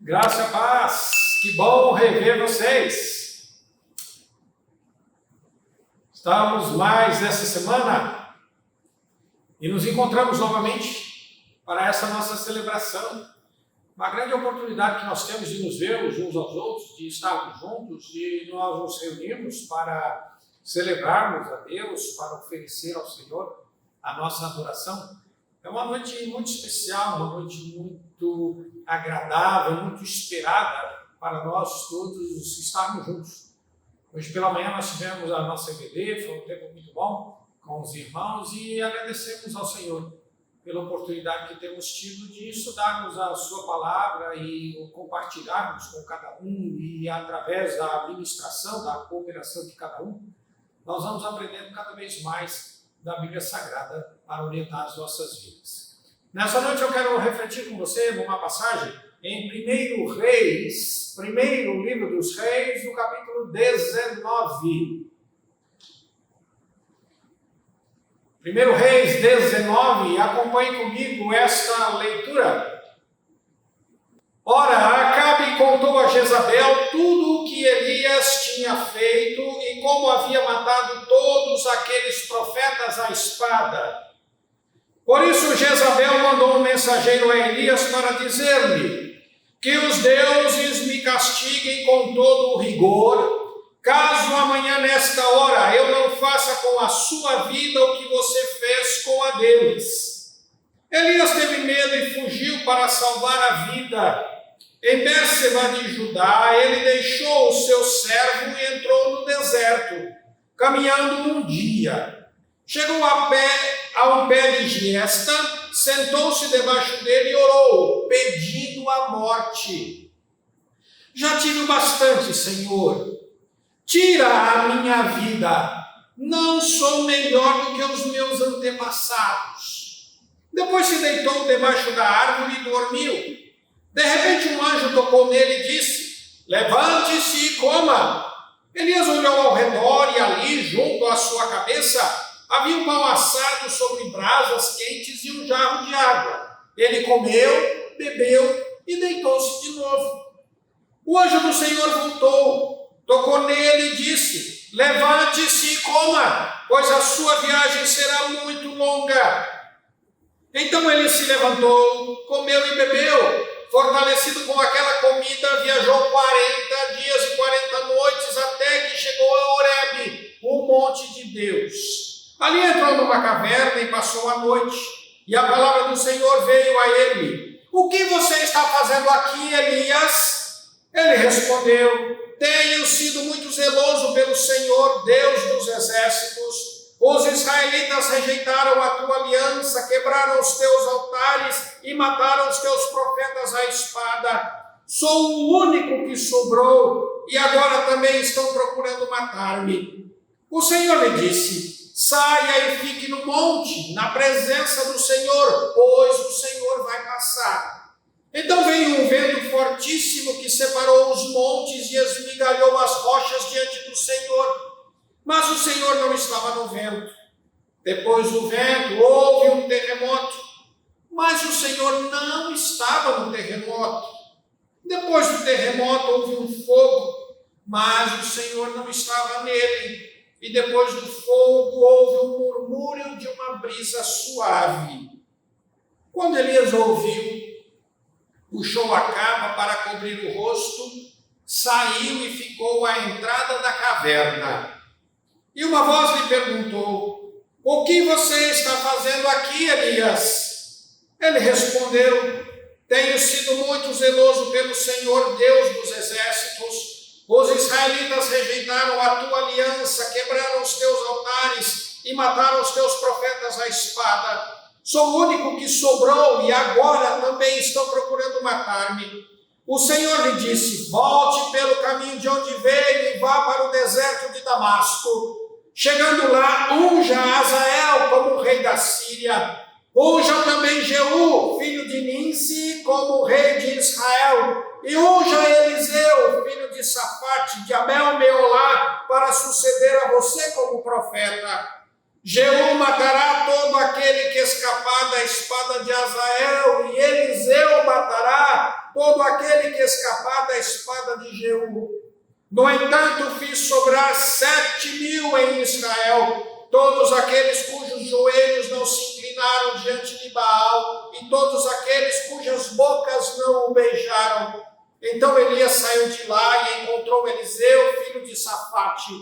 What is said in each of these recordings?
Graça e paz, que bom rever vocês. Estamos mais essa semana e nos encontramos novamente para essa nossa celebração. Uma grande oportunidade que nós temos de nos vermos uns aos outros, de estarmos juntos, de nós nos reunirmos para celebrarmos a Deus, para oferecer ao Senhor a nossa adoração. É uma noite muito especial, uma noite muito agradável, muito esperada para nós todos estarmos juntos. Hoje pela manhã nós tivemos a nossa EBD, foi um tempo muito bom com os irmãos e agradecemos ao Senhor pela oportunidade que temos tido de estudarmos a sua palavra e compartilharmos com cada um e através da administração, da cooperação de cada um, nós vamos aprendendo cada vez mais da Bíblia Sagrada para orientar as nossas vidas. Nessa noite eu quero refletir com você numa passagem em 1 Reis, primeiro livro dos Reis, no capítulo 19. 1 Reis 19, acompanhe comigo esta leitura. Ora, Acabe contou a Jezabel tudo o que Elias tinha feito e como havia matado todos aqueles profetas à espada. Por isso Jezabel mandou um mensageiro a Elias para dizer-lhe que os deuses me castiguem com todo o rigor, caso amanhã nesta hora eu não faça com a sua vida o que você fez com a deles. Elias teve medo e fugiu para salvar a vida. Em Bérseba de Judá, ele deixou o seu servo e entrou no deserto, caminhando um dia. Chegou a um pé de giesta, sentou-se debaixo dele e orou, pedindo a morte. Já tive bastante, Senhor. Tira a minha vida. Não sou melhor do que os meus antepassados. Depois se deitou debaixo da árvore e dormiu. De repente um anjo tocou nele e disse: levante-se e coma. Elias olhou ao redor e ali, junto à sua cabeça, havia um pão assado sobre brasas quentes e um jarro de água. Ele comeu, bebeu e deitou-se de novo. O anjo do Senhor voltou, tocou nele e disse: levante-se e coma, pois a sua viagem será muito longa. Então ele se levantou, comeu e bebeu. Fortalecido com aquela comida, viajou 40 dias e 40 noites até que chegou a Horebe, o monte de Deus. Ali entrou numa caverna e passou a noite. E a palavra do Senhor veio a ele: o que você está fazendo aqui, Elias? Ele respondeu: tenho sido muito zeloso pelo Senhor, Deus dos exércitos. Os israelitas rejeitaram a tua aliança, quebraram os teus altares e mataram os teus profetas à espada. Sou o único que sobrou e agora também estão procurando matar-me. O Senhor lhe disse: saia e fique no monte, na presença do Senhor, pois o Senhor vai passar. Então veio um vento fortíssimo que separou os montes e esmigalhou as rochas diante do Senhor. Mas o Senhor não estava no vento. Depois do vento houve um terremoto, mas o Senhor não estava no terremoto. Depois do terremoto houve um fogo, mas o Senhor não estava nele. E depois do fogo houve um murmúrio de uma brisa suave. Quando Elias ouviu, puxou a capa para cobrir o rosto, saiu e ficou à entrada da caverna. E uma voz lhe perguntou: o que você está fazendo aqui, Elias? Ele respondeu: tenho sido muito zeloso pelo Senhor, Deus dos exércitos. Os israelitas rejeitaram a tua aliança, quebraram os teus altares e mataram os teus profetas à espada. Sou o único que sobrou e agora também estão procurando matar-me. O Senhor lhe disse: volte pelo caminho de onde veio e vá para o deserto de Damasco. Chegando lá, unja Azael como rei da Síria. Unja também Jeú, filho de Ninsi, como rei de Israel. E unja Eliseu, filho de Safate, de Abel-Meolá, para suceder a você como profeta. Jeú matará todo aquele que escapar da espada de Azael, e Eliseu matará todo aquele que escapar da espada de Jeú. No entanto, fiz sobrar 7.000 em Israel, todos aqueles cujos joelhos não se inclinaram diante de Baal, e todos aqueles cujas bocas não o beijaram. Então Elias saiu de lá e encontrou Eliseu, filho de Safate.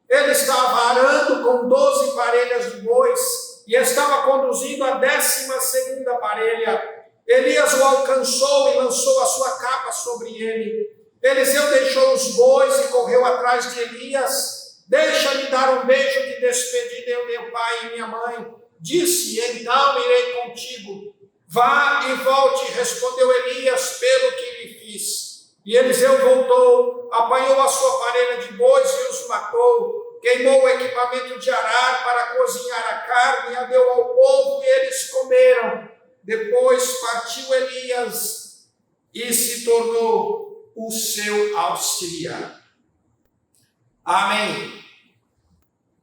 Ele estava arando com 12 parelhas de bois, e estava conduzindo a 12ª parelha. Elias o alcançou e lançou a sua capa sobre ele. Eliseu deixou os bois e correu atrás de Elias. Deixa-me dar um beijo de despedida ao meu pai e minha mãe. Disse, então irei contigo. Vá e volte, respondeu Elias, pelo que lhe fiz. E Eliseu voltou, apanhou a sua parelha de bois e os matou. Queimou o equipamento de arar para cozinhar a carne, a deu ao povo e eles comeram. Depois partiu Elias e se tornou o seu auxiliar. Amém.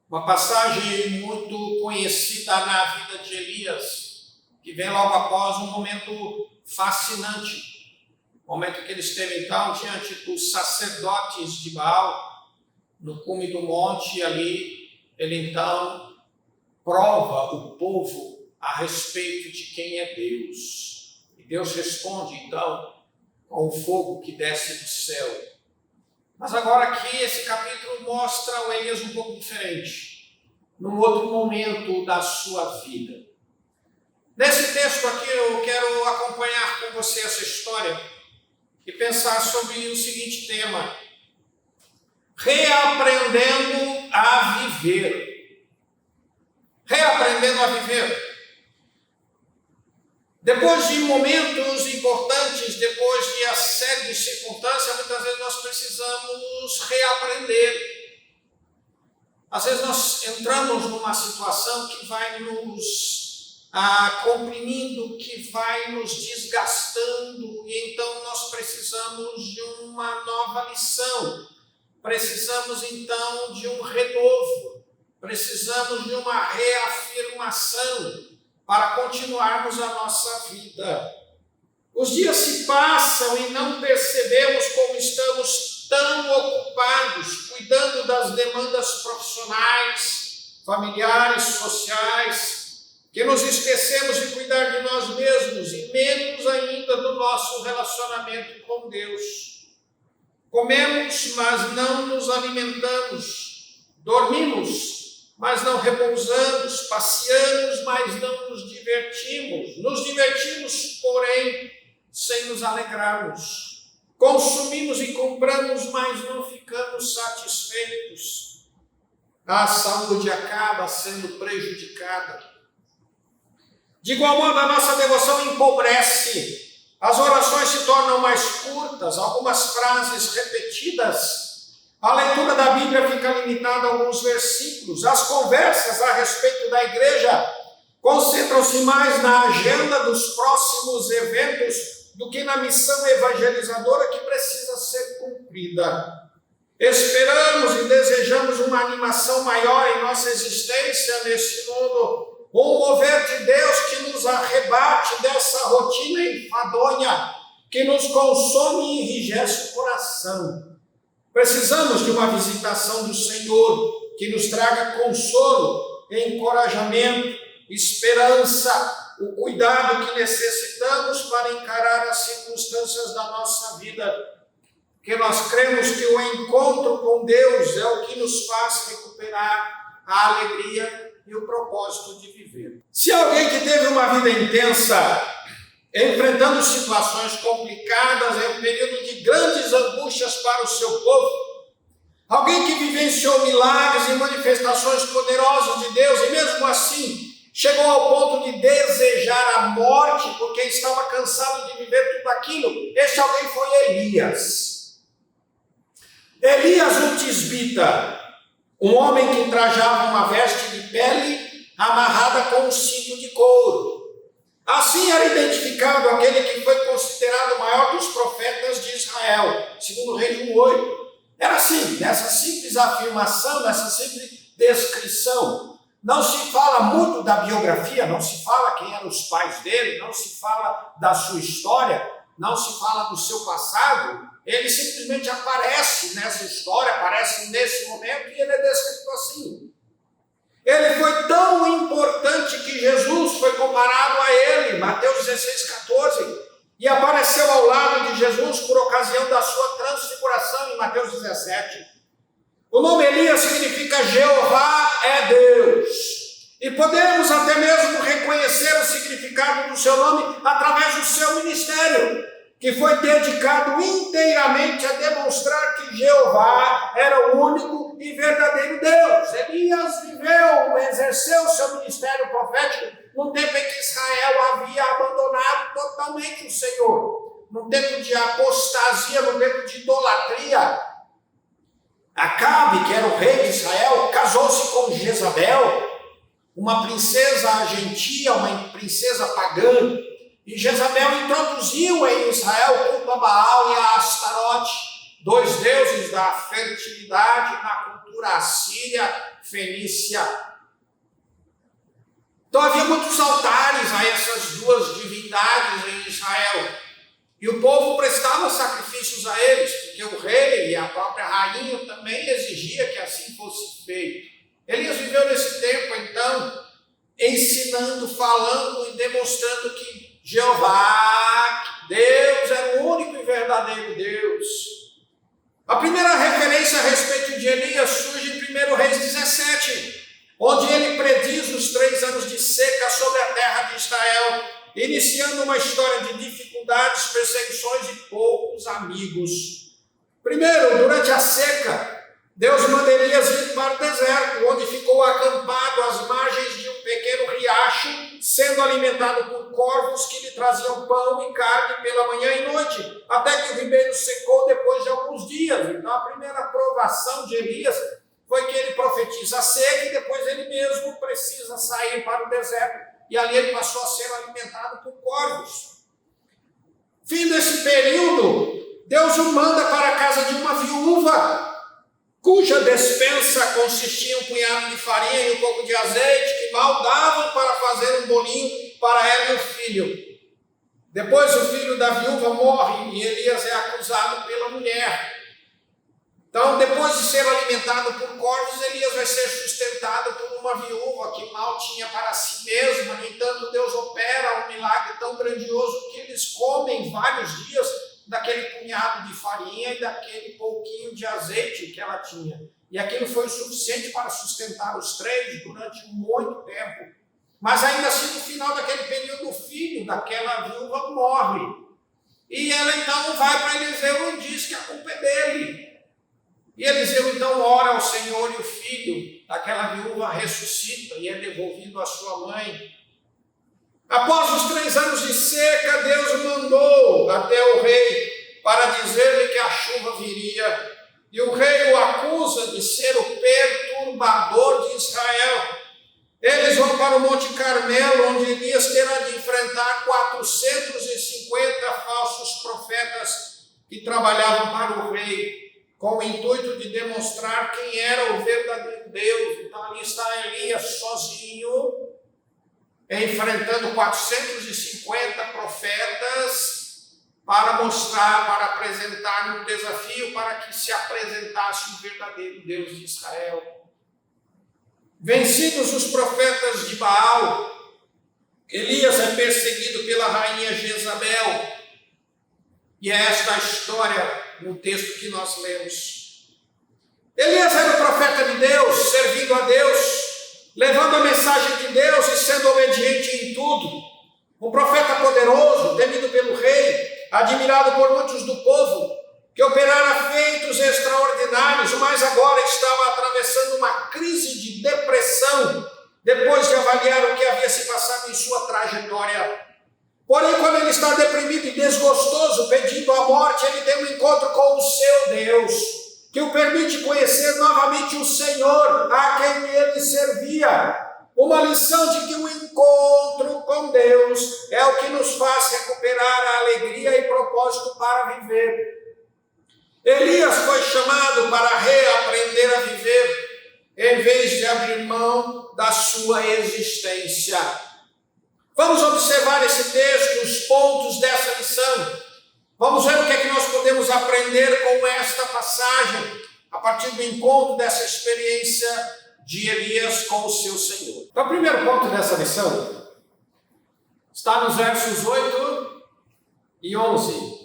Uma passagem muito conhecida na vida de Elias, que vem logo após um momento fascinante. Momento que ele esteve então diante dos sacerdotes de Baal, no cume do monte, e ali ele então prova o povo a respeito de quem é Deus. E Deus responde então com o fogo que desce do céu. Mas agora aqui esse capítulo mostra o Elias um pouco diferente, num outro momento da sua vida. Nesse texto aqui eu quero acompanhar com você essa história e pensar sobre o seguinte tema: reaprendendo a viver. Reaprendendo a viver. Depois de momentos importantes, depois de uma série de circunstâncias, muitas vezes nós precisamos reaprender. Às vezes nós entramos numa situação que vai nos comprimindo, que vai nos desgastando, e então nós precisamos de uma nova lição. Precisamos então de um renovo, precisamos de uma reafirmação para continuarmos a nossa vida. Os dias se passam e não percebemos como estamos tão ocupados, cuidando das demandas profissionais, familiares, sociais, que nos esquecemos de cuidar de nós mesmos e menos ainda do nosso relacionamento com Deus. Comemos, mas não nos alimentamos. Dormimos, mas não repousamos. Passeamos, mas não nos divertimos. Nos divertimos, porém, sem nos alegrarmos. Consumimos e compramos, mas não ficamos satisfeitos. A saúde acaba sendo prejudicada. De igual modo, a nossa devoção empobrece. As orações se tornam mais curtas, algumas frases repetidas. A leitura da Bíblia fica limitada a alguns versículos. As conversas a respeito da igreja concentram-se mais na agenda dos próximos eventos do que na missão evangelizadora que precisa ser cumprida. Esperamos e desejamos uma animação maior em nossa existência neste mundo, um mover de Deus que nos arrebate dessa rotina enfadonha, que nos consome e enrijece o coração. Precisamos de uma visitação do Senhor, que nos traga consolo, encorajamento, esperança, o cuidado que necessitamos para encarar as circunstâncias da nossa vida. Porque nós cremos que o encontro com Deus é o que nos faz recuperar a alegria e o propósito de viver. Se alguém que teve uma vida intensa, enfrentando situações complicadas em um período de grandes angústias para o seu povo, alguém que vivenciou milagres e manifestações poderosas de Deus e mesmo assim chegou ao ponto de desejar a morte porque estava cansado de viver tudo aquilo, este alguém foi Elias. Elias, o tisbita, um homem que trajava uma veste de pele amarrada com um cinto de couro. Assim era identificado aquele que foi considerado o maior dos profetas de Israel, segundo o Reis 1:8. Era assim, nessa simples afirmação, nessa simples descrição. Não se fala muito da biografia, não se fala quem eram os pais dele, não se fala da sua história, não se fala do seu passado, ele simplesmente aparece nessa história, aparece nesse momento e ele é descrito assim. Ele foi tão importante que Jesus foi comparado a ele, Mateus 16,14, e apareceu ao lado de Jesus por ocasião da sua transfiguração em Mateus 17. O nome Elias significa Jeová é Deus. E podemos até mesmo reconhecer o significado do seu nome através do seu ministério, que foi dedicado inteiramente a demonstrar que Jeová era o único e verdadeiro Deus. Elias exerceu o seu ministério profético no tempo em que Israel havia abandonado totalmente o Senhor, no tempo de apostasia, no tempo de idolatria. Acabe, que era o rei de Israel, casou-se com Jezabel, uma princesa gentia, uma princesa pagã, e Jezabel introduziu em Israel o culto a Baal e a Astarote, dois deuses da fertilidade na cultura assíria, fenícia. Então havia muitos altares a essas duas divindades em Israel, e o povo prestava sacrifícios a eles, porque o rei e a própria rainha também exigia que assim fosse feito. Elias viveu nesse tempo, então, ensinando, falando e demonstrando que Jeová, Deus, era o único e verdadeiro Deus. A primeira referência a respeito de Elias surge em 1 Reis 17, onde ele prediz os 3 anos de seca sobre a terra de Israel, iniciando uma história de dificuldades, perseguições e poucos amigos. Primeiro, durante a seca, Deus manda Elias ir para o deserto, onde ficou acampado às margens de um pequeno riacho, sendo alimentado por corvos que lhe traziam pão e carne pela manhã e noite, até que o ribeiro secou depois de alguns dias. Então a primeira provação de Elias foi que ele profetiza a seca e depois ele mesmo precisa sair para o deserto, e ali ele passou a ser alimentado por corvos. Fim desse período, Deus o manda para a casa de uma viúva, cuja despensa consistia em um punhado de farinha e um pouco de azeite, que mal davam para fazer um bolinho para ela e o filho. Depois o filho da viúva morre e Elias é acusado pela mulher. Então, depois de ser alimentado por corvos, Elias vai ser sustentado por uma viúva que mal tinha para si mesma. No entanto, Deus opera um milagre tão grandioso que eles comem vários dias daquele punhado de farinha e daquele pouquinho de azeite que ela tinha. E aquilo foi o suficiente para sustentar os 3 durante muito tempo. Mas ainda assim, no final daquele período, o filho daquela viúva morre. E ela então vai para Eliseu e diz que a culpa é dele. E Eliseu então ora ao Senhor, e o filho daquela viúva ressuscita e é devolvido à sua mãe. Após os 3 anos de seca, Deus mandou até o rei para dizer-lhe que a chuva viria. E o rei o acusa de ser o perturbador de Israel. Eles vão para o Monte Carmelo, onde Elias terá de enfrentar 450 falsos profetas que trabalhavam para o rei, com o intuito de demonstrar quem era o verdadeiro Deus. Então ali está Elias sozinho, enfrentando 450 profetas para mostrar, para apresentar um desafio para que se apresentasse o verdadeiro Deus de Israel. Vencidos os profetas de Baal, Elias é perseguido pela rainha Jezabel. E é esta a história no texto que nós lemos. Elias era o profeta de Deus, servindo a Deus, levando a mensagem de Deus e sendo obediente em tudo. Um profeta poderoso, temido pelo rei, admirado por muitos do povo, que operara feitos extraordinários, mas agora estava atravessando uma crise de depressão, depois de avaliar o que havia se passado em sua trajetória. Porém, quando ele está deprimido e desgostoso, pedindo a morte, ele tem um encontro com o seu Deus, que o permite conhecer novamente o Senhor, a quem ele servia. Uma lição de que o encontro com Deus é o que nos faz recuperar a alegria e propósito para viver. Elias foi chamado para reaprender a viver, em vez de abrir mão da sua existência. Vamos observar esse texto, os pontos dessa lição. Vamos ver o que é que nós podemos aprender com esta passagem, a partir do encontro dessa experiência de Elias com o seu Senhor. Então, o primeiro ponto dessa lição está nos versos 8 e 11.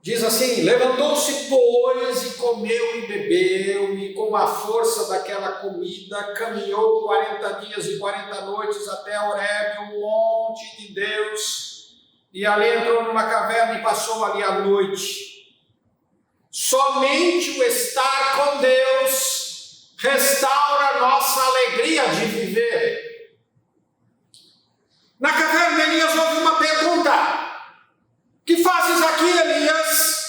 Diz assim: levantou-se, pois, e comeu e bebeu, e com a força daquela comida caminhou 40 dias e 40 noites até Horebe, o monte de Deus, e ali entrou numa caverna e passou ali a noite. Somente o estar com Deus restaura a nossa alegria de viver. Na caverna, Elias ouve uma pergunta: que fazes aqui, Elias?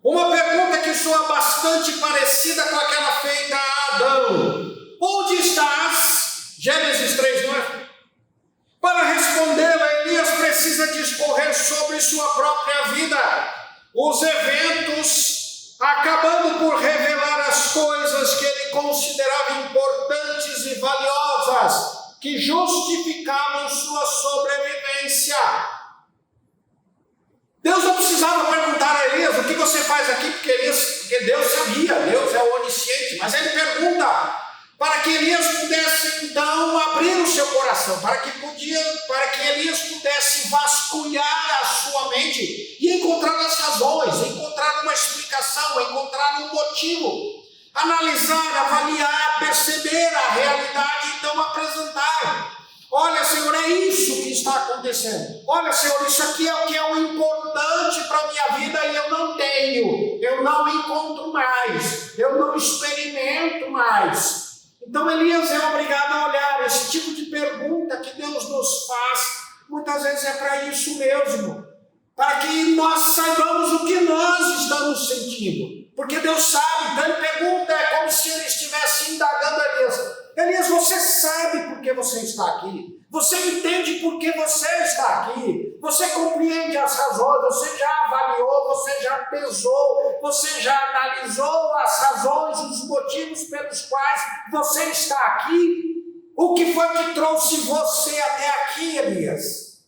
Uma pergunta que soa bastante parecida com aquela feita a Adão: onde estás? Gênesis 3:9. Para respondê-la, Elias precisa discorrer sobre sua própria vida, os eventos, acabando por revelar as coisas que ele considerava importantes e valiosas, que justificavam sua sobrevivência. Deus não precisava perguntar a Elias: o que você faz aqui? Porque Deus sabia, Deus é onisciente, mas ele pergunta para que Elias pudesse então abrir o seu coração, para que Elias pudesse vasculhar a sua mente e encontrar as razões, encontrar uma explicação, encontrar um motivo, analisar, avaliar, perceber a realidade e então apresentar. Olha, Senhor, é isso que está acontecendo. Olha, Senhor, isso aqui é o que é o importante para a minha vida e eu não tenho, eu não encontro mais, eu não experimento mais. Então Elias é obrigado a olhar esse tipo de pergunta que Deus nos faz. Muitas vezes é para isso mesmo, para que nós saibamos o que nós estamos sentindo. Porque Deus sabe, então ele pergunta, é como se ele estivesse indagando a Elias: Elias, você sabe por que você está aqui? Você entende por que você está aqui? Você compreende as razões? Você já avaliou, você já pesou, você já analisou as razões, os motivos pelos quais você está aqui? O que foi que trouxe você até aqui, Elias?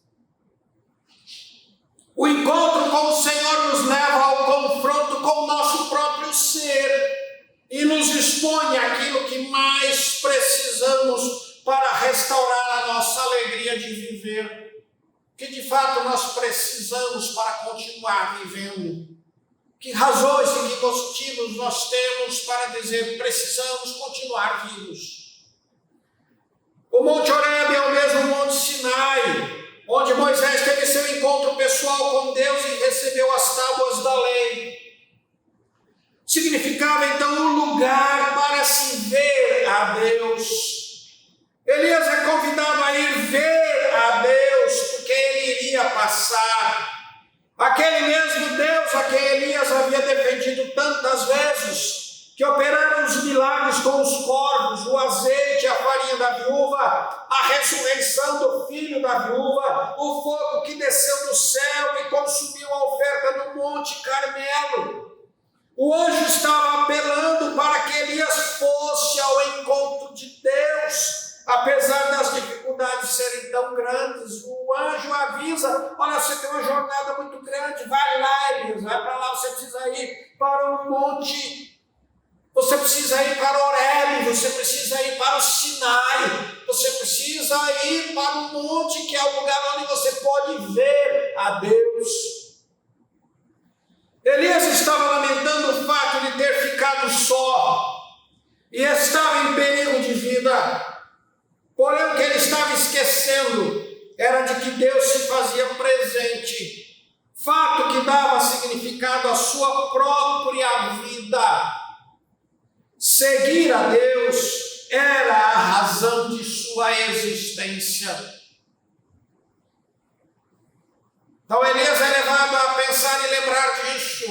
O encontro com o Senhor nos leva ao confronto com o nosso próprio ser e nos expõe aquilo que mais precisamos para restaurar a nossa alegria de viver, que de fato nós precisamos para continuar vivendo. Que razões e que motivos nós temos para dizer precisamos continuar vivos? O Monte Horebe é o mesmo Monte Sinai, onde Moisés teve seu encontro pessoal com Deus e recebeu as tábuas da lei. Significava então um lugar para se ver a Deus. Elias é convidado a ir ver a Deus, porque ele iria passar. Aquele mesmo Deus a quem Elias havia defendido tantas vezes, que operaram os milagres com os corvos, o azeite, a farinha da viúva, a ressurreição do filho da viúva, o fogo que desceu do céu e consumiu a oferta no Monte Carmelo. O anjo estava apelando para que Elias fosse ao encontro de Deus, apesar das dificuldades serem tão grandes. O anjo avisa: olha, você tem uma jornada muito grande, vai lá, Elias, vai para lá, você precisa ir para o monte, você precisa ir para Horebe, você precisa ir para o Sinai, você precisa ir para o monte, que é o lugar onde você pode ver a Deus. Elias estava lamentando o fato de ter ficado só e estava em perigo de vida. Porém, o que ele estava esquecendo era de que Deus se fazia presente, fato que dava significado à sua própria vida. Seguir a Deus era a razão de sua existência. Então Elias é levado a pensar e lembrar disso.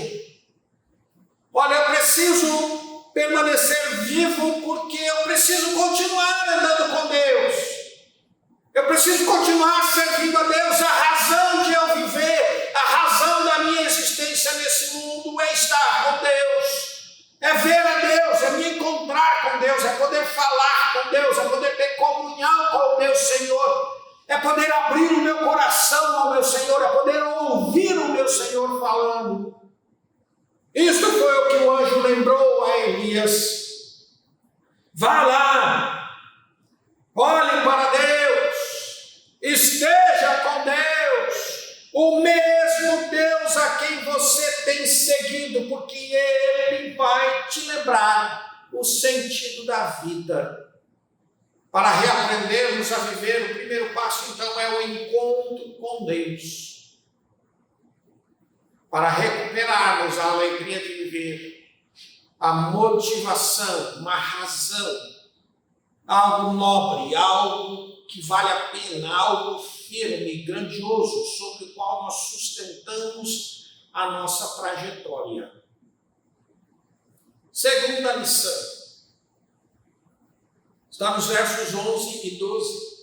Olha, eu preciso permanecer vivo porque eu preciso continuar andando com Deus. Eu preciso continuar servindo a Deus. A razão de eu viver, a razão da minha existência nesse mundo é estar com Deus. É ver a Deus, é me encontrar com Deus, é poder falar com Deus, é poder ter comunhão com o meu Senhor. É poder abrir o meu coração ao meu Senhor, é poder o Senhor falando. Isto foi o que o anjo lembrou a Elias. Vá lá, olhe para Deus, esteja com Deus, o mesmo Deus a quem você tem seguido, porque Ele vai te lembrar o sentido da vida. Para reaprendermos a viver, o primeiro passo então é o encontro com Deus. Para recuperarmos a alegria de viver, a motivação, uma razão, algo nobre, algo que vale a pena, algo firme, grandioso, sobre o qual nós sustentamos a nossa trajetória. Segunda lição. Está nos versos 11 e 12.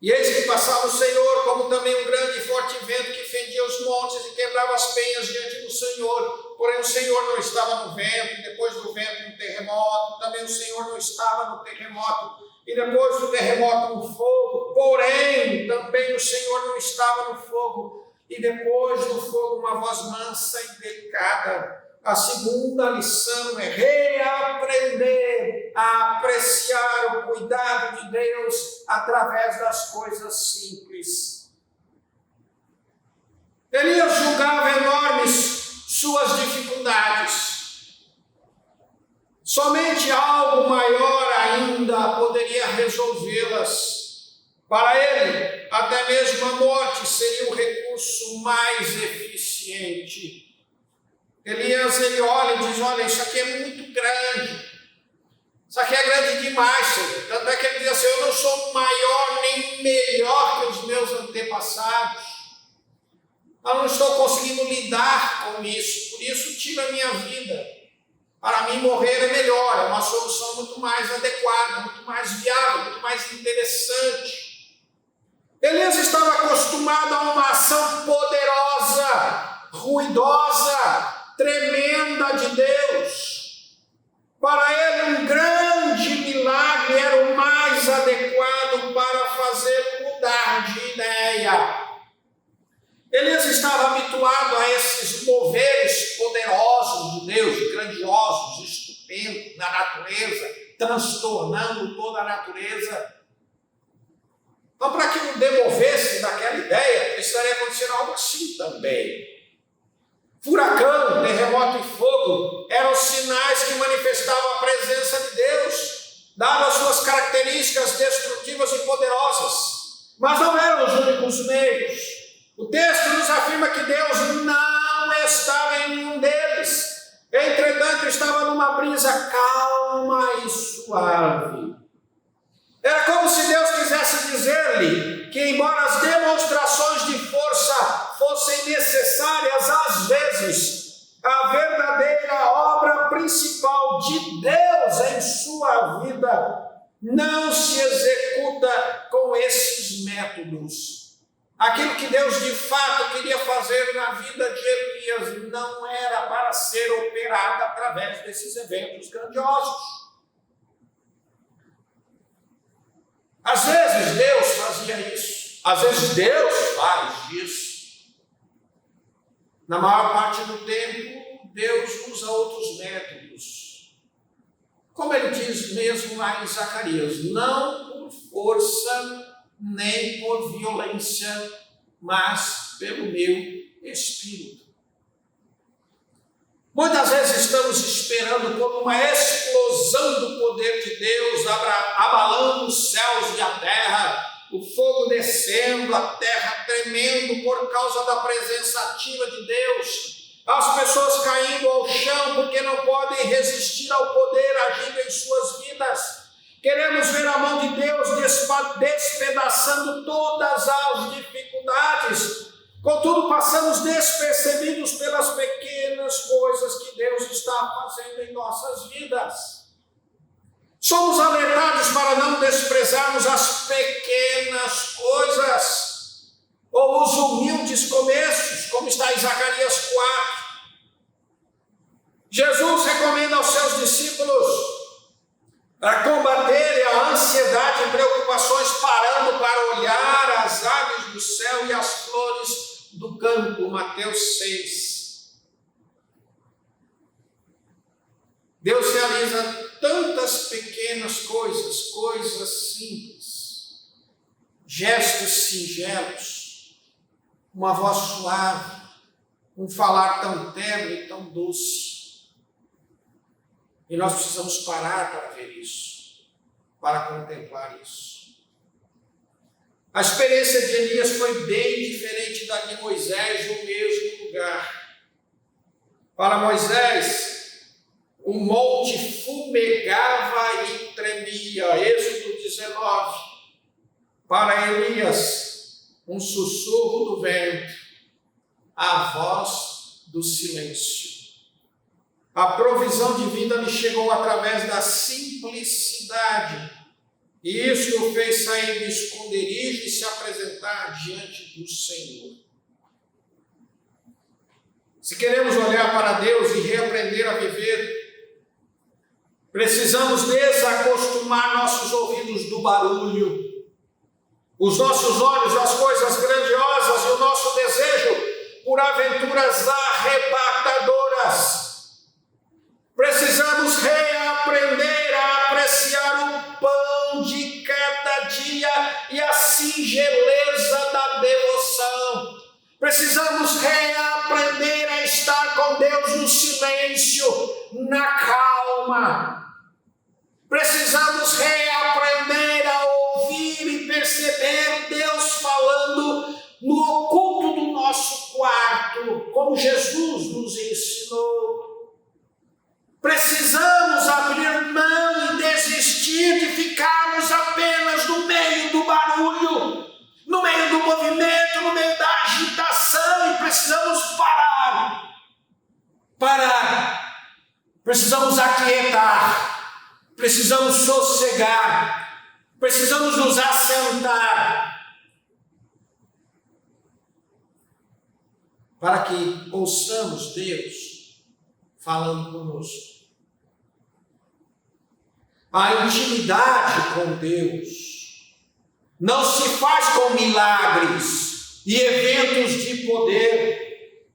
E eis que passava o Senhor, como também um grande e forte vento que fendia os montes e quebrava as penhas diante do Senhor. Porém o Senhor não estava no vento, e depois do vento um terremoto. Também o Senhor não estava no terremoto, e depois do terremoto um fogo. Porém também o Senhor não estava no fogo, e depois do fogo uma voz mansa e delicada. A segunda lição é reaprender a apreciar o cuidado de Deus através das coisas simples. Elias julgava enormes suas dificuldades. Somente algo maior ainda poderia resolvê-las. Para ele, até mesmo a morte seria o recurso mais eficiente. Elias, ele olha e diz, olha, isso aqui é muito grande. Isso aqui é grande demais, Senhor. Tanto é que ele diz assim, eu não sou maior nem melhor que os meus antepassados. Eu não estou conseguindo lidar com isso. Por isso, tira a minha vida. Para mim, morrer é melhor. É uma solução muito mais adequada, muito mais viável, muito mais interessante. Elias estava acostumado a uma ação poderosa, ruidosa, tremenda de Deus. Para ele um grande milagre era o mais adequado para fazer mudar de ideia. Elias estava habituado a esses moveres poderosos de Deus, grandiosos, estupendos na natureza, transtornando toda a natureza. Então, para que não demovesse daquela ideia, precisaria acontecer algo assim também. Furacão, terremoto e fogo eram sinais que manifestavam a presença de Deus, dadas suas características destrutivas e poderosas. Mas não eram os únicos meios. O texto nos afirma que Deus não estava em nenhum deles. Entretanto, estava numa brisa calma e suave. Era como se Deus quisesse dizer-lhe que, embora as demonstrações de força fossem necessárias às vezes, a verdadeira obra principal de Deus em sua vida não se executa com esses métodos. Aquilo que Deus de fato queria fazer na vida de Elias não era para ser operado através desses eventos grandiosos. Às vezes Deus fazia isso, às vezes Deus faz isso. Na maior parte do tempo, Deus usa outros métodos. Como ele diz mesmo lá em Zacarias, não por força nem por violência, mas pelo meu Espírito. Muitas vezes estamos esperando por uma explosão do poder de Deus, abalando os céus e a terra, o fogo descendo, a terra tremendo por causa da presença ativa de Deus, as pessoas caindo ao chão porque não podem resistir ao poder agindo em suas vidas. Queremos ver a mão de Deus despedaçando todas as dificuldades. Contudo, passamos despercebidos pelas pequenas coisas que Deus está fazendo em nossas vidas. Somos alertados para não desprezarmos as pequenas coisas, ou os humildes começos, como está em Zacarias 4. Jesus recomenda aos seus discípulos a combaterem a ansiedade e preocupações, parando para olhar as aves do céu e as flores do campo campo, Mateus 6. Deus realiza tantas pequenas coisas, coisas simples, gestos singelos, uma voz suave, um falar tão terno e tão doce. E nós precisamos parar para ver isso, para contemplar isso. A experiência de Elias foi bem diferente da de Moisés no mesmo lugar. Para Moisés, o monte fumegava e tremia, Êxodo 19. Para Elias, um sussurro do vento, a voz do silêncio. A provisão divina lhe chegou através da simplicidade. E isso o fez sair do esconderijo e se apresentar diante do Senhor. Se queremos olhar para Deus e reaprender a viver, precisamos desacostumar nossos ouvidos do barulho, os nossos olhos das coisas grandiosas e o nosso desejo por aventuras arrebatadoras. Precisamos reaprender a apreciar o pão de cada dia e a singeleza da devoção. Precisamos reaprender a estar com Deus no silêncio, na calma. Precisamos reaprender a ouvir e perceber Deus falando no oculto do nosso quarto, como Jesus nos ensinou. Precisamos abrir mão e desistir de ficarmos apenas no meio do barulho, no meio do movimento, no meio da agitação, e precisamos parar. Precisamos aquietar, precisamos sossegar, precisamos nos assentar, para que ouçamos Deus falando conosco. A intimidade com Deus não se faz com milagres e eventos de poder,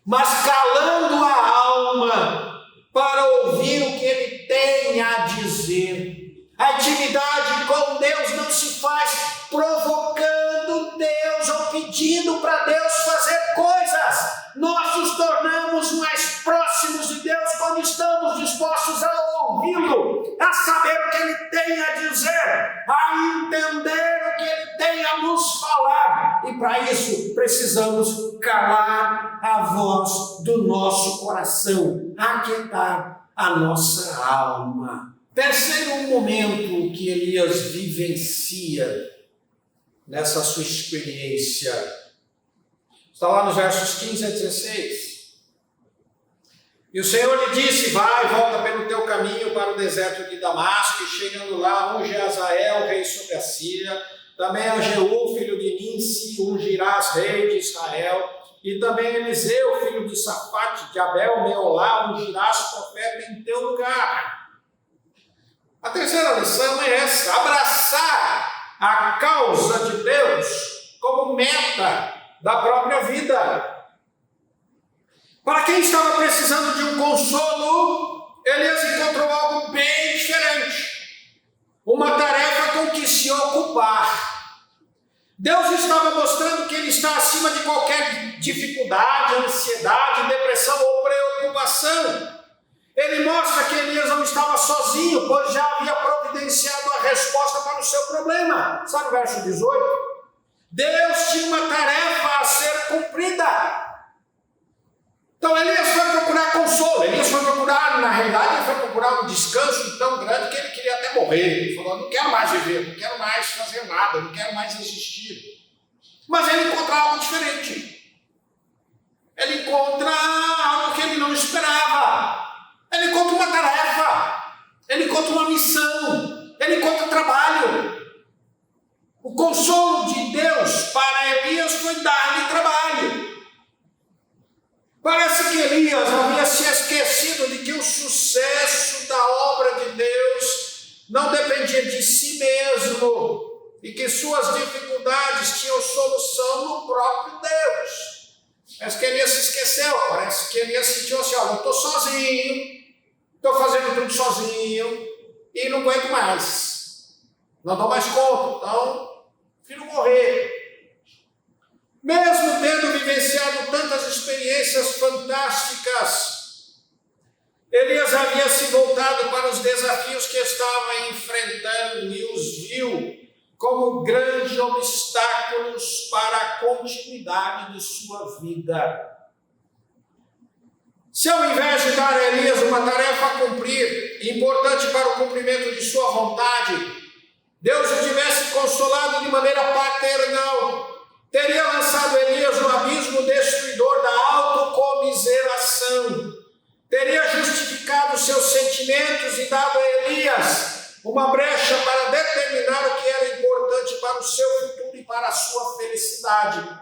mas calando a alma para ouvir o que Ele tem a dizer. A intimidade com Deus não se faz provocando Deus ou pedindo para Deus fazer coisas. Nós nos tornamos mais próximos de Deus quando estamos dispostos a ouvi-lo, a saber o que Ele tem a dizer, a entender o que Ele tem a nos falar. E para isso precisamos calar a voz do nosso coração, aquietar a nossa alma. Terceiro momento que Elias vivencia nessa sua experiência está lá nos versos 15 a 16. E o Senhor lhe disse: vai, volta pelo teu caminho para o deserto de Damasco, e chegando lá, unge Azael, rei sobre a Síria, também a Jeú, filho de Ninsi, ungirás rei de Israel, e também Eliseu, filho de Safate, de Abel, Meolá, ungirás profeta em teu lugar. A terceira lição é essa: abraçar a causa de Deus como meta da própria vida. Para quem estava precisando de um consolo, Elias encontrou algo bem diferente, uma tarefa com que se ocupar. Deus estava mostrando que Ele está acima de qualquer dificuldade, ansiedade, depressão ou preocupação. Ele mostra que Elias não estava sozinho, pois já havia providenciado a resposta para o seu problema. Sabe o verso 18? Deus tinha uma tarefa a ser cumprida. Então Elias foi procurar consolo, Elias foi procurar, na realidade, ele foi procurar um descanso tão grande que ele queria até morrer. Ele falou: não quero mais viver, não quero mais fazer nada, não quero mais existir. Mas ele encontra algo diferente. Ele encontra algo que ele não esperava. Ele encontra uma tarefa, ele encontra uma missão, ele encontra trabalho. O consolo de Deus para Elias foi dar-lhe trabalho. Parece que Elias havia se esquecido de que o sucesso da obra de Deus não dependia de si mesmo e que suas dificuldades tinham solução no próprio Deus. Parece que Elias se esqueceu, parece que Elias sentiu assim, olha, eu estou sozinho, estou fazendo tudo sozinho e não aguento mais. Não dou mais conta, então prefiro morrer. Mesmo tendo vivenciado tantas experiências fantásticas, Elias havia se voltado para os desafios que estava enfrentando e os viu como grandes obstáculos para a continuidade de sua vida. Se ao invés de dar a Elias uma tarefa a cumprir, importante para o cumprimento de sua vontade, Deus o tivesse consolado de maneira paternal, teria lançado Elias no abismo destruidor da autocomiseração, teria justificado seus sentimentos e dado a Elias uma brecha para determinar o que era importante para o seu futuro e para a sua felicidade.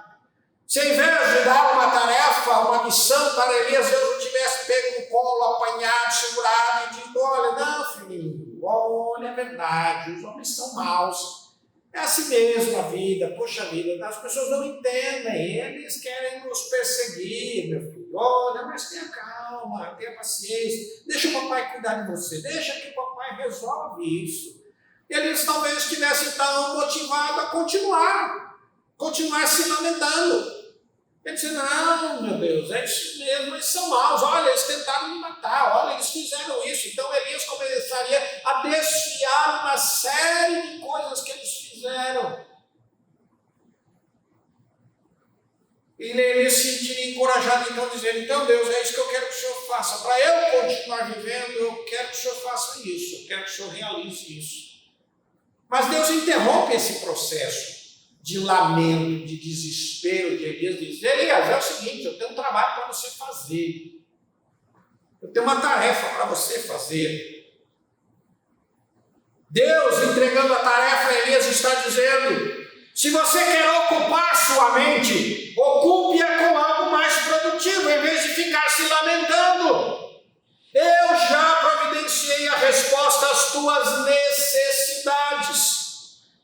Se em vez de dar uma tarefa, uma missão para Elias, Deus o tivesse pego no colo, apanhado, segurado e dito, olha, não, filhinho, olha, é verdade, os homens são maus. É assim mesmo a vida, poxa vida, as pessoas não entendem, eles querem nos perseguir, meu filho. Olha, mas tenha calma, tenha paciência, deixa o papai cuidar de você, deixa que o papai resolve isso. E eles talvez estivessem tão motivados a continuar se lamentando. Ele disse, não, meu Deus, é isso mesmo, eles são maus, olha, eles tentaram me matar, olha, eles fizeram isso. Então Elias começaria a desfiar uma série de coisas que eles fizeram. E ele se sentiria encorajado, então, dizendo, então Deus, é isso que eu quero que o Senhor faça. Para eu continuar vivendo, eu quero que o Senhor faça isso, eu quero que o Senhor realize isso. Mas Deus interrompe esse processo de lamento, de desespero de Elias, diz, Elias, é o seguinte, eu tenho um trabalho para você fazer. Eu tenho uma tarefa para você fazer. Deus, entregando a tarefa, Elias está dizendo, se você quer ocupar sua mente, ocupe-a com algo mais produtivo, em vez de ficar se lamentando. Eu já providenciei a resposta às tuas necessidades.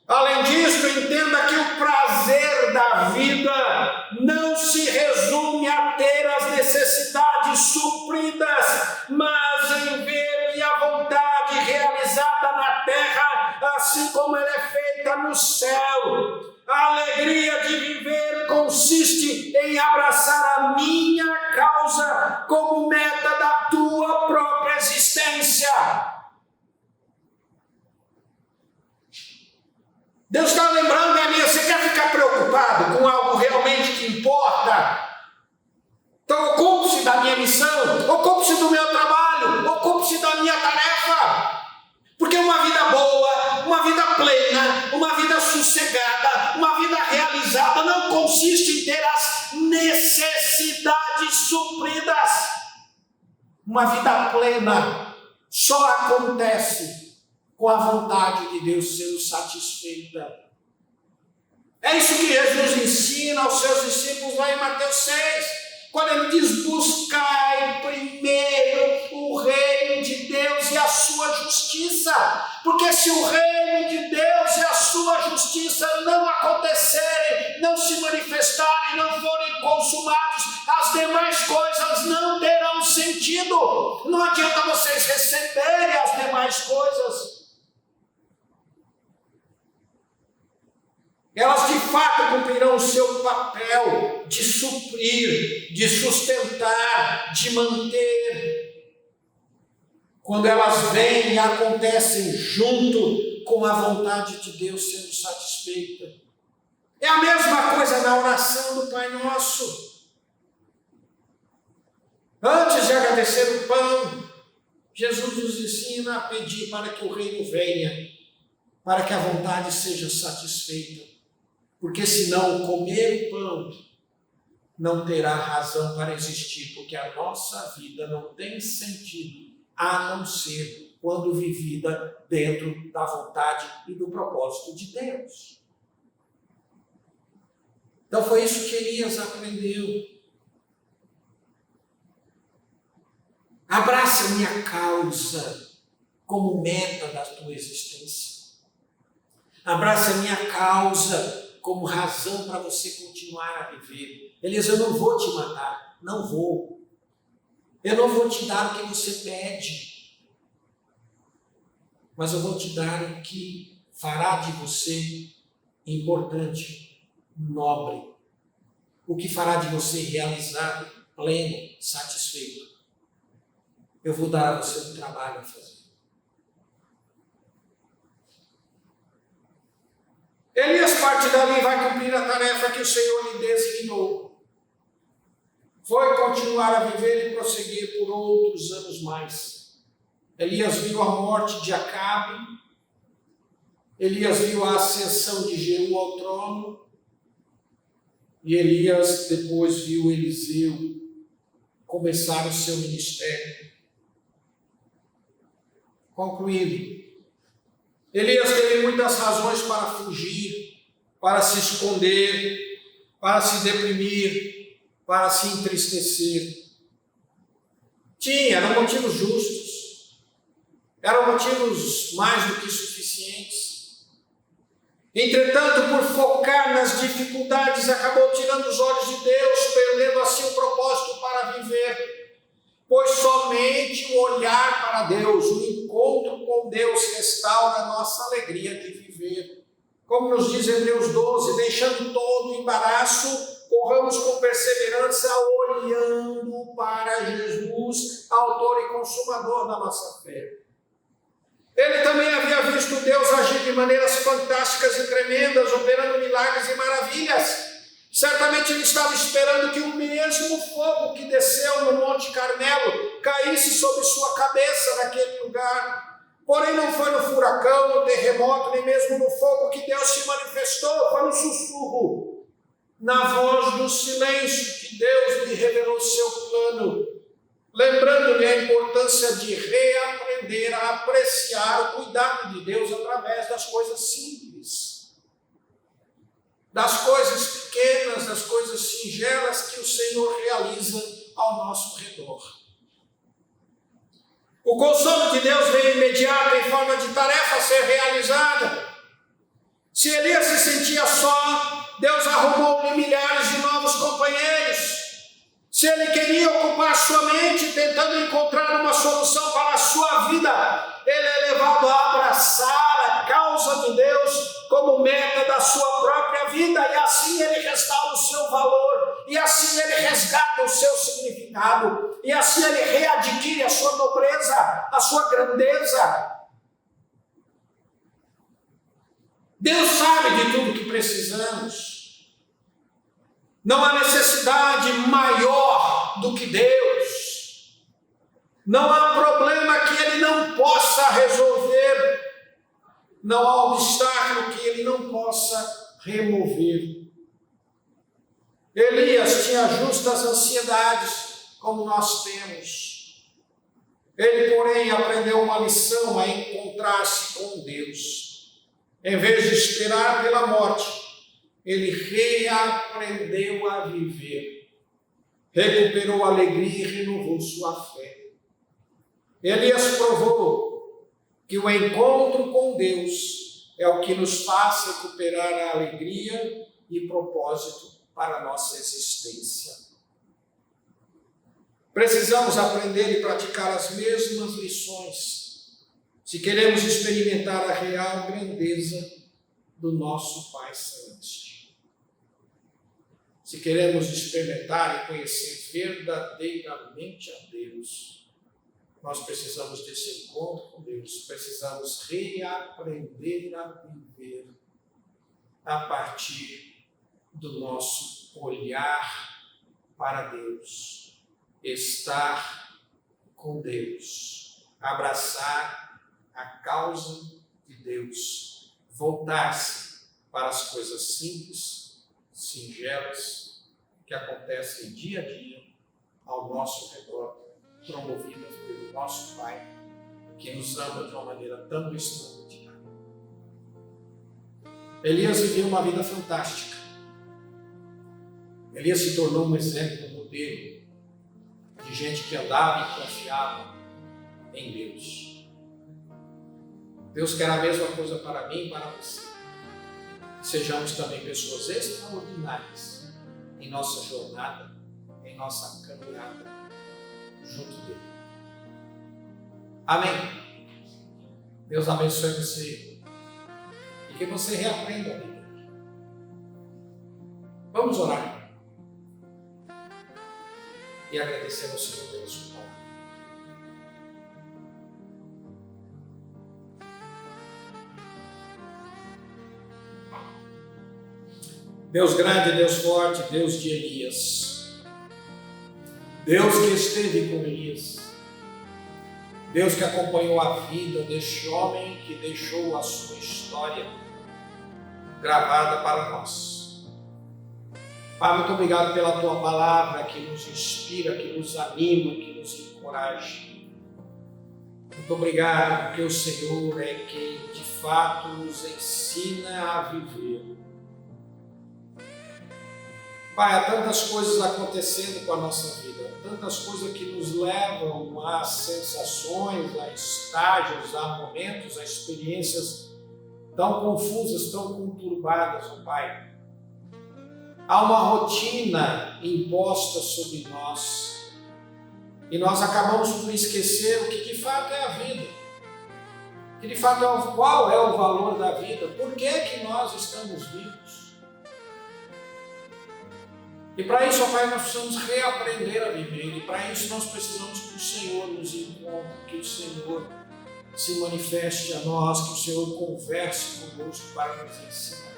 Além disso, entenda que o prazer da vida não se resume a ter as necessidades supridas, mas em ver que a vontade realizada na terra, assim como ela é feita no céu. A alegria de viver consiste em abraçar a minha causa como meta da tua própria existência. Deus está lembrando, Elias, você quer ficar preocupado com algo realmente que importa? Então ocupe-se da minha missão, ocupe-se do meu trabalho, ocupe-se da minha tarefa. Porque uma vida boa, uma vida plena, uma vida sossegada, uma vida realizada não consiste em ter as necessidades supridas. Uma vida plena só acontece com a vontade de Deus sendo satisfeita. É isso que Jesus ensina aos seus discípulos lá em Mateus 6. Quando ele diz, buscai primeiro o reino de Deus e a sua justiça. Porque se o reino de Deus e a sua justiça não acontecerem, não se manifestarem, não forem consumados, as demais coisas não terão sentido. Não adianta vocês receberem as demais coisas. Elas de fato cumprirão o seu papel de suprir, de sustentar, de manter. Quando elas vêm e acontecem junto com a vontade de Deus sendo satisfeita. É a mesma coisa na oração do Pai Nosso. Antes de agradecer o pão, Jesus nos ensina a pedir para que o reino venha, para que a vontade seja satisfeita. Porque senão comer o pão não terá razão para existir, porque a nossa vida não tem sentido, a não ser quando vivida dentro da vontade e do propósito de Deus. Então foi isso que Elias aprendeu. Abraça a minha causa como meta da tua existência. Abraça a minha causa como razão para você continuar a viver. Elias, eu não vou te matar, não vou. Eu não vou te dar o que você pede, mas eu vou te dar o que fará de você importante, nobre, o que fará de você realizado, pleno, satisfeito. Eu vou dar a você um trabalho a fazer. Elias parte dali e vai cumprir a tarefa que o Senhor lhe designou. Foi continuar a viver e prosseguir por outros anos mais. Elias viu a morte de Acabe. Elias viu a ascensão de Jeú ao trono. E Elias depois viu Eliseu começar o seu ministério. Concluindo, Elias teve muitas razões para fugir, para se esconder, para se deprimir, para se entristecer. Eram motivos justos, eram motivos mais do que suficientes. Entretanto, por focar nas dificuldades, acabou tirando os olhos de Deus, perdendo assim o propósito para viver. Pois somente o olhar para Deus, o encontro com Deus restaura a nossa alegria de viver. Como nos diz Hebreus 12, deixando todo o embaraço, corramos com perseverança, olhando para Jesus, autor e consumador da nossa fé. Ele também havia visto Deus agir de maneiras fantásticas e tremendas, operando milagres e maravilhas. Certamente ele estava esperando que o mesmo fogo que desceu no Monte Carmelo caísse sobre sua cabeça naquele lugar. Porém não foi no furacão, no terremoto, nem mesmo no fogo que Deus se manifestou, foi no sussurro, na voz do silêncio que Deus lhe revelou seu plano, lembrando-lhe a importância de reaprender a apreciar o cuidado de Deus através das coisas simples, das coisas pequenas, das coisas singelas que o Senhor realiza ao nosso redor. O consolo de Deus veio imediato em forma de tarefa a ser realizada. Se Elias se sentia só, Deus arrumou-lhe milhares de novos companheiros. Se ele queria ocupar sua mente tentando encontrar uma solução para a sua vida, ele é levado a abraçar a causa de Deus como meta da sua própria vida, e assim ele restaura o seu valor, e assim ele resgata o seu significado, e assim ele readquire a sua nobreza, a sua grandeza. Deus sabe de tudo que precisamos. Não há necessidade maior do que Deus. Não há problema que Ele não possa resolver. Não há obstáculo que Ele não possa remover. Elias tinha justas ansiedades, como nós temos. Ele, porém, aprendeu uma lição a encontrar-se com Deus. Em vez de esperar pela morte, ele reaprendeu a viver, recuperou a alegria e renovou sua fé. Elias provou que o encontro com Deus é o que nos faz recuperar a alegria e propósito para a nossa existência. Precisamos aprender e praticar as mesmas lições se queremos experimentar a real grandeza do nosso Pai Celeste. Se queremos experimentar e conhecer verdadeiramente a Deus, nós precisamos desse encontro com Deus, precisamos reaprender a viver a partir do nosso olhar para Deus, estar com Deus, abraçar a causa de Deus, voltar-se para as coisas simples, singelas, que acontecem dia a dia ao nosso redor, promovidas pelo nosso Pai, que nos ama de uma maneira tão extraordinária. Elias viveu uma vida fantástica. Elias se tornou um exemplo, um modelo de gente que andava e confiava em Deus. Deus quer a mesma coisa para mim e para você. sejamos também pessoas extraordinárias em nossa jornada, em nossa caminhada junto dele. Amém. Deus abençoe você e que você reaprenda a viver. Vamos orar e agradecer ao Senhor pela sua palavra. Deus grande, Deus forte, Deus de Elias, Deus que esteve com Elias, Deus que acompanhou a vida deste homem que deixou a sua história gravada para nós. Pai, muito obrigado pela tua palavra que nos inspira, que nos anima, que nos encoraja. Muito obrigado porque o Senhor é quem de fato nos ensina a viver. Pai, há tantas coisas acontecendo com a nossa vida, tantas coisas que nos levam a sensações, a estágios, a momentos, a experiências tão confusas, tão conturbadas, ó Pai. Há uma rotina imposta sobre nós e nós acabamos por esquecer o que de fato é a vida, que de fato qual é o valor da vida, por que nós estamos vivos. E para isso, ó Pai, nós precisamos reaprender a viver. E para isso nós precisamos que o Senhor nos encontre, que o Senhor se manifeste a nós, que o Senhor converse conosco para nos ensinar.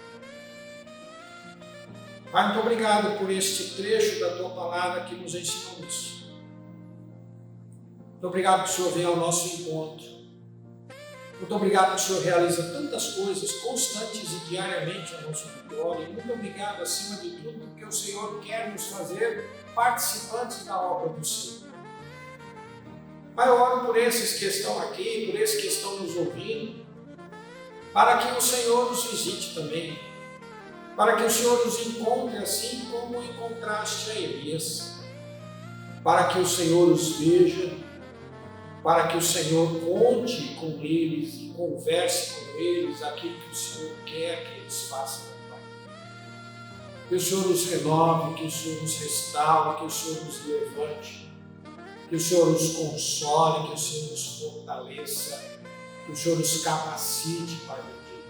Pai, muito obrigado por este trecho da Tua Palavra que nos ensinou isso. Muito obrigado que o Senhor vem ao nosso encontro. Muito obrigado que o Senhor realiza tantas coisas constantes e diariamente ao nosso redor. E muito obrigado, acima de tudo, porque o Senhor quer nos fazer participantes da obra do Senhor. Pai, eu oro por esses que estão aqui, por esses que estão nos ouvindo, para que o Senhor nos visite também, para que o Senhor nos encontre assim como encontraste a Elias, para que o Senhor os veja, para que o Senhor conte com eles e converse com eles aquilo que o Senhor quer que eles façam. Que o Senhor nos renove, que o Senhor nos restaure, que o Senhor nos levante, que o Senhor nos console, que o Senhor nos fortaleça, que o Senhor nos capacite para viver,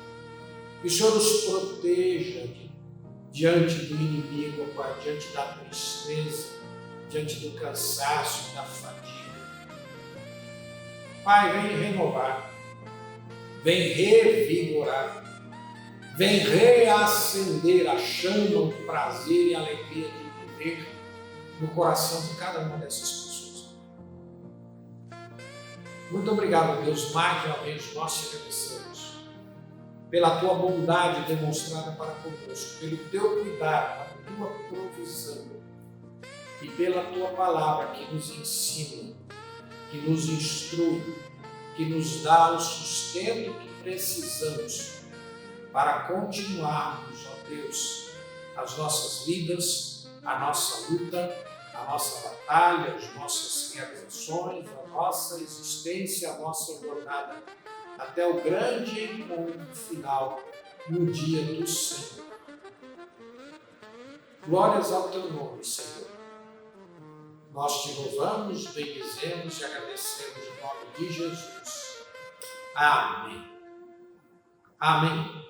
que o Senhor nos proteja diante do inimigo, Pai, diante da tristeza, diante do cansaço, da fadiga. Pai, vem renovar, vem revigorar, vem reacender a chama, o prazer e a alegria de viver no coração de cada uma dessas pessoas. Muito obrigado, Deus, mais uma vez nós te agradecemos pela tua bondade demonstrada para conosco, pelo teu cuidado, pela tua provisão e pela tua palavra que nos ensina, que nos instrui, que nos dá o sustento que precisamos para continuarmos, ó Deus, as nossas vidas, a nossa luta, a nossa batalha, as nossas realizações, a nossa existência, a nossa jornada, até o grande encontro final no dia do Senhor. Glórias ao teu nome, Senhor. Nós te louvamos, bendizemos e agradecemos em nome de Jesus. Amém. Amém.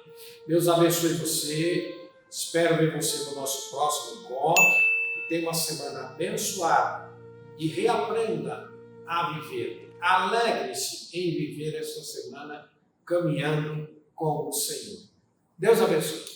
Deus abençoe você. Espero ver você no nosso próximo encontro. E tenha uma semana abençoada. E reaprenda a viver. Alegre-se em viver esta semana caminhando com o Senhor. Deus abençoe.